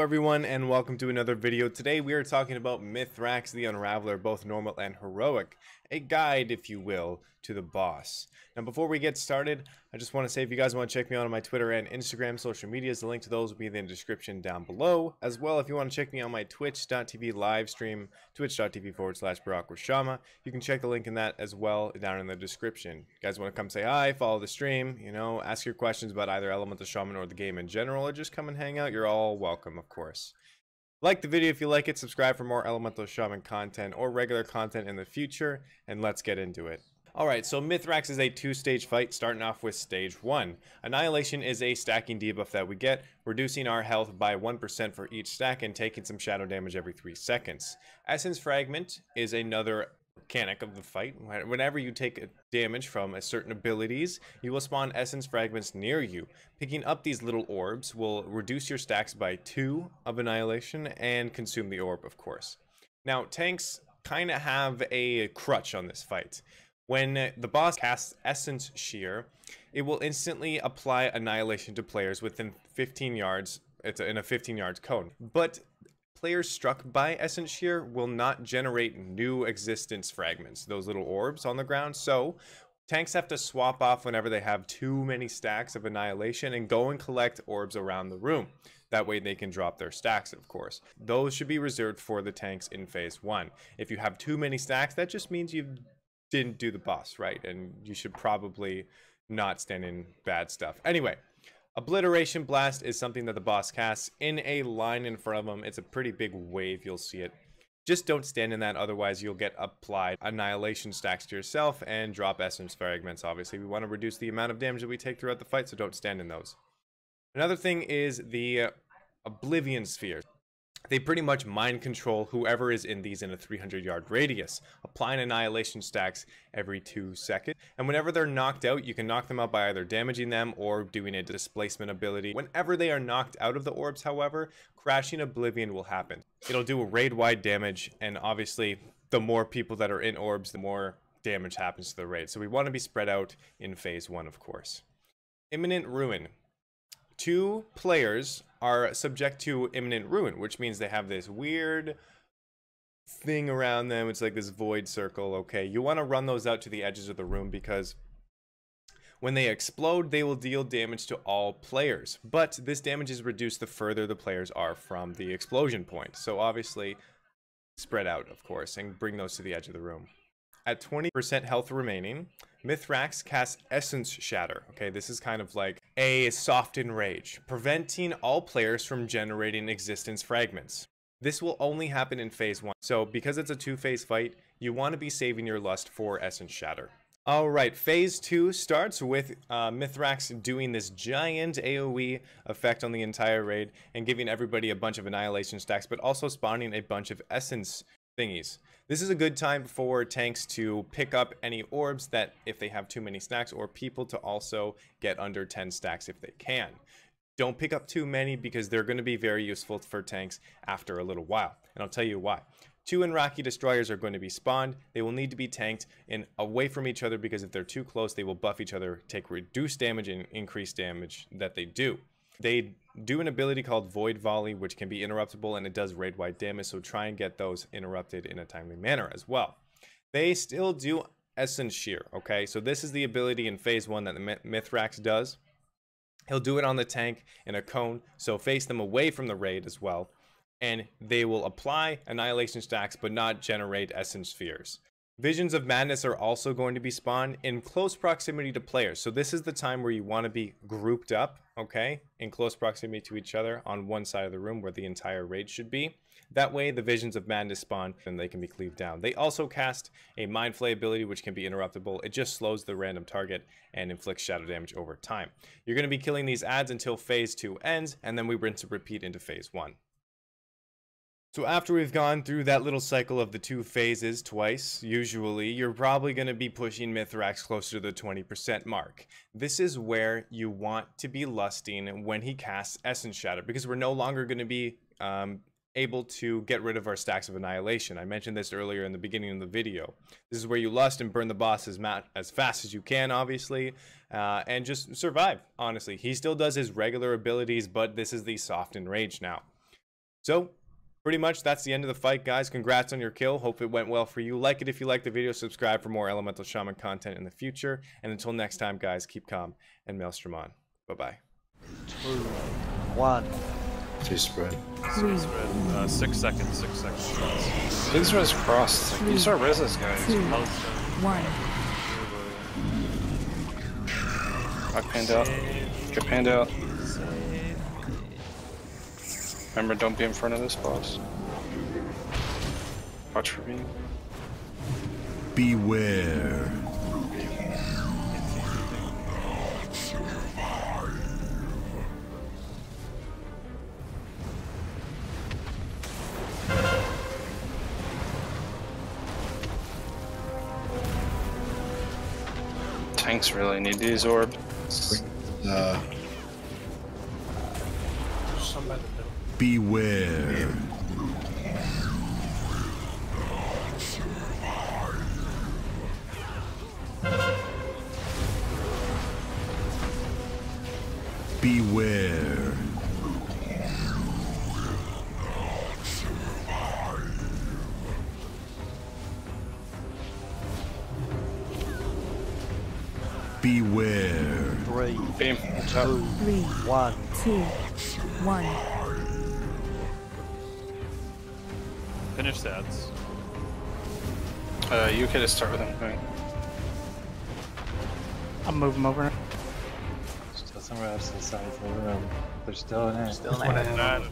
everyone, and welcome to another video. Today we are talking about MYTHRAX the Unraveler, both normal and heroic, a guide, if you will, to the boss. Now before we get started, I just want to say if you guys want to check me out on my Twitter and Instagram social medias, the link to those will be in the description down below. As well, if you want to check me out on my twitch.tv live stream, twitch.tv/BarackWashama, you can check the link in that as well down in the description. If you guys want to come say hi, follow the stream, you know, ask your questions about either Elemental Shaman or the game in general, or just come and hang out, you're all welcome, of course. Like the video if you like it, subscribe for more Elemental Shaman content or regular content in the future, and let's get into it. Alright, so MYTHRAX is a two-stage fight, starting off with stage 1. Annihilation is a stacking debuff that we get, reducing our health by 1% for each stack and taking some shadow damage every 3 seconds. Essence Fragment is another mechanic of the fight. Whenever you take damage from a certain abilities, you will spawn essence fragments near you. Picking up these little orbs will reduce your stacks by 2 of annihilation and consume the orb, of course. Now, tanks kind of have a crutch on this fight. When the boss casts Essence Shear, it will instantly apply annihilation to players within 15 yards. It's in a 15 yards cone. But players struck by Essence Shear will not generate new existence fragments, those little orbs on the ground. So tanks have to swap off whenever they have too many stacks of annihilation and go and collect orbs around the room. That way they can drop their stacks, of course. Those should be reserved for the tanks in phase 1. If you have too many stacks, that just means you didn't do the boss right, and you should probably not stand in bad stuff. Anyway, Obliteration Blast is something that the boss casts in a line in front of him. It's a pretty big wave, you'll see it. Just don't stand in that, otherwise you'll get applied annihilation stacks to yourself and drop essence fragments. Obviously, we want to reduce the amount of damage that we take throughout the fight, so don't stand in those. Another thing is the Oblivion Sphere. They pretty much mind control whoever is in these in a 300-yard radius, applying annihilation stacks every 2 seconds. And whenever they're knocked out, you can knock them out by either damaging them or doing a displacement ability. Whenever they are knocked out of the orbs, however, crashing Oblivion will happen. It'll do a raid-wide damage, and obviously, the more people that are in orbs, the more damage happens to the raid. So we want to be spread out in phase 1, of course. Imminent Ruin. 2 players are subject to imminent ruin, which means they have this weird thing around them. It's like this void circle. Okay, you want to run those out to the edges of the room because when they explode, they will deal damage to all players. But this damage is reduced the further the players are from the explosion point. So obviously, spread out, of course, and bring those to the edge of the room. At 20% health remaining, MYTHRAX casts Essence Shatter. Okay, this is kind of like a soft enrage, preventing all players from generating existence fragments. This will only happen in phase 1. So because it's a 2-phase fight, you want to be saving your lust for Essence Shatter. Alright, phase 2 starts with MYTHRAX doing this giant AoE effect on the entire raid and giving everybody a bunch of annihilation stacks, but also spawning a bunch of essence thingies. This is a good time for tanks to pick up any orbs that if they have too many stacks, or people to also get under 10 stacks if they can. Don't pick up too many because they're going to be very useful for tanks after a little while, and I'll tell you why. 2 Enraki destroyers are going to be spawned. They will need to be tanked in away from each other because if they're too close, they will buff each other, take reduced damage and increased damage that they do. They do an ability called Void Volley, which can be interruptible, and it does raid-wide damage, so try and get those interrupted in a timely manner as well. They still do Essence Shear, okay? So this is the ability in phase 1 that the MYTHRAX does. He'll do it on the tank in a cone, so face them away from the raid as well, and they will apply annihilation stacks but not generate Essence Spheres. Visions of Madness are also going to be spawned in close proximity to players. So this is the time where you want to be grouped up, okay, in close proximity to each other on one side of the room where the entire raid should be. That way the Visions of Madness spawn and they can be cleaved down. They also cast a Mind Flay ability which can be interruptible. It just slows the random target and inflicts shadow damage over time. You're going to be killing these adds until phase 2 ends, and then we rinse and repeat into phase 1. So after we've gone through that little cycle of the 2 phases twice, usually, you're probably going to be pushing MYTHRAX closer to the 20% mark. This is where you want to be lusting when he casts Essence Shatter, because we're no longer going to be able to get rid of our stacks of annihilation. I mentioned this earlier in the beginning of the video. This is where you lust and burn the boss as fast as you can, obviously, and just survive, honestly. He still does his regular abilities, but this is the soft enrage now. So pretty much that's the end of the fight, guys. Congrats on your kill. Hope it went well for you. Like it if you liked the video. Subscribe for more Elemental Shaman content in the future. And until next time, guys, keep calm and Maelstrom on. Bye-bye. 2, 1. 2 spread. 3 spread. 6 seconds. 6 seconds. These res crossed. Like, these are reses, guys. 2 1. I panned out. Get panned out. Remember, don't be in front of this boss. Watch for me. Beware. Tanks really need these orbs. Beware. Beware. Beware. 3, Beam. 2, 3 1. 2 1. Finish stats. You could just start with him. Right? I'll move him over. Still somewhere else inside the room. They're still in there. Still in there. I'm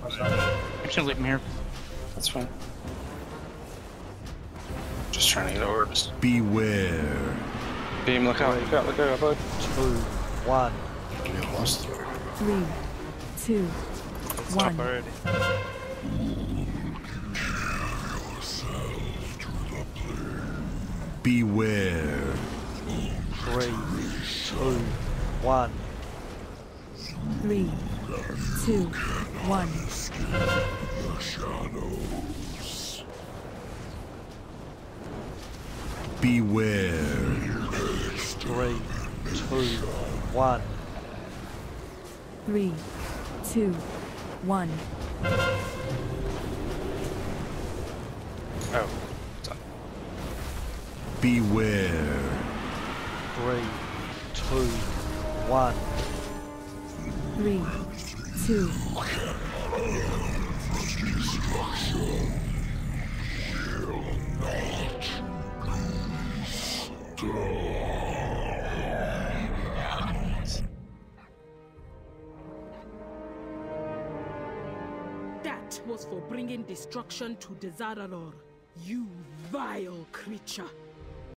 just leave him here. That's fine. Just trying to get orbs. Beware. Beam, look out, look out, look out, bud. 2, 1. We lost 3. 3 2 Stop 1. already. Beware. 3, 2, 1. 3 2 1. Beware. 3, 2, 1. 3 2 1. Oh, done. Beware. 3, 2, 1. 3 2. That was for bringing destruction to Dezaralor, you vile creature.